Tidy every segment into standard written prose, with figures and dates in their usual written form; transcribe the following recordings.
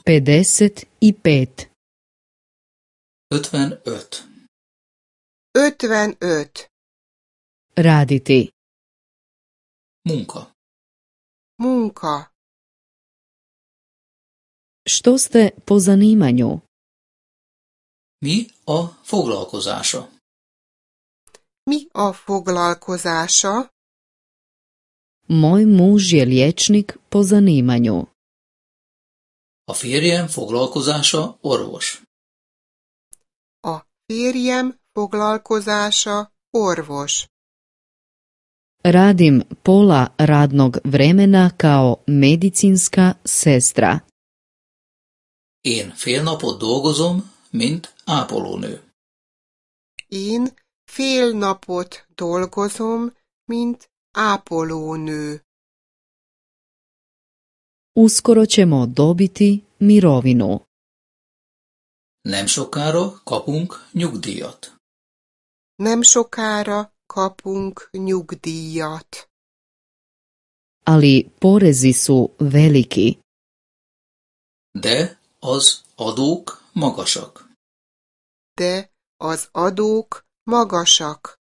55. 55. 55. Raditi. Munka. Munka. Što ste po zanimanju? Mi a foglalkozása? Mi a foglalkozása? Moj muž je liječnik po zanimanju. A férjem foglalkozása orvos. A férjem foglalkozása orvos. Radim pola radnog vremena kao medicinska sestra. Én fél napot dolgozom, mint ápolónő. Én fél napot dolgozom, mint ápolónő. Uskoro ćemo dobiti mirovinu. Nem sokára kapunk nyugdíjat. Nem sokára kapunk nyugdíjat. Ali porezi su veliki. De az adók magasak. De az adók magasak.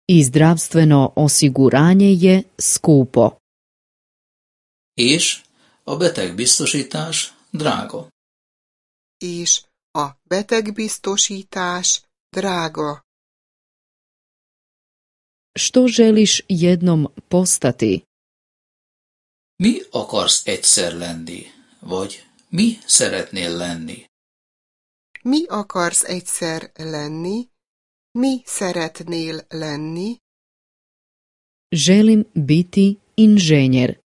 I zdravstveno osiguranje je skupo. És a betegbiztosítás drága. És a betegbiztosítás drága. Što želiš jednom postati? Mi akarsz egyszer lenni? Vagy mi szeretnél lenni? Mi akarsz egyszer lenni? Mi szeretnél lenni? Želim biti inženjer.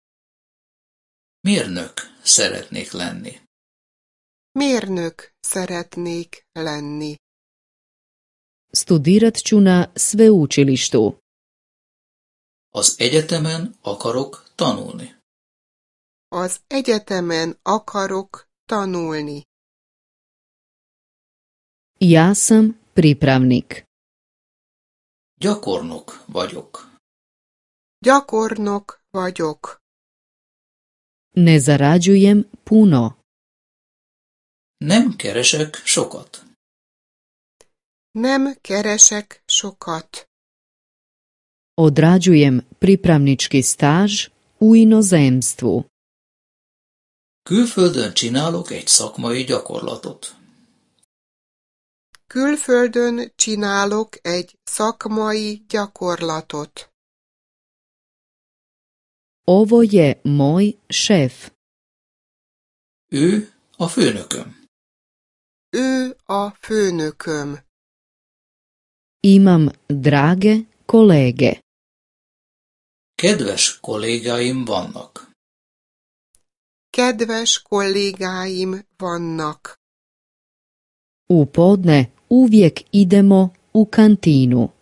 Mérnök szeretnék lenni. Mérnök szeretnék lenni. Studirat ću na sveučilištu. Az egyetemen akarok tanulni. Az egyetemen akarok tanulni. Ja sam pripravnik. Gyakornok vagyok. Gyakornok vagyok. Ne zarađujem puno. Nem keresek sokat. Nem keresek sokat. Odrađujem pripravnički staž u inozemstvu. Külföldön csinálok egy szakmai gyakorlatot. Külföldön csinálok egy szakmai gyakorlatot. Ovo je moj šef. Ő a főnököm. Ő a főnököm. Imam drage kolege. Kedves kollégáim vannak. Kedves kollégáim vannak. U podne uvijek idemo u kantinu.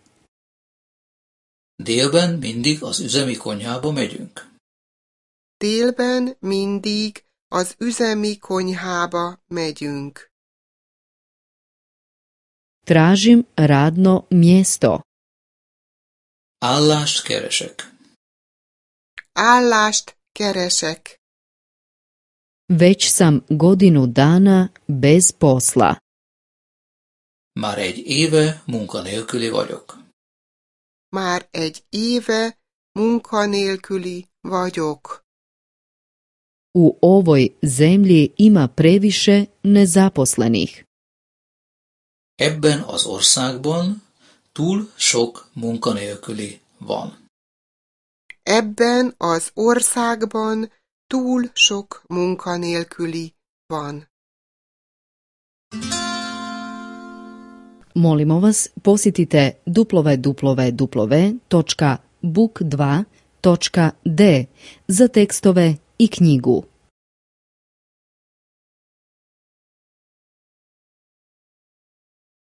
Délben mindig az üzemi konyhába megyünk. Délben mindig az üzemi konyhába megyünk. Tražim radno mjesto. Állást keresek. Állást keresek. Već sam godinu dana bez posla. Már egy éve munkanélküli vagyok. Már egy éve munkanélküli vagyok. U ovoj zemlji ima previše nezaposlenih. Ebben az országban túl sok munkanélküli van. Ebben az országban túl sok munkanélküli van. Molimo vas, posjetite www.book2.d za tekstove i knjigu.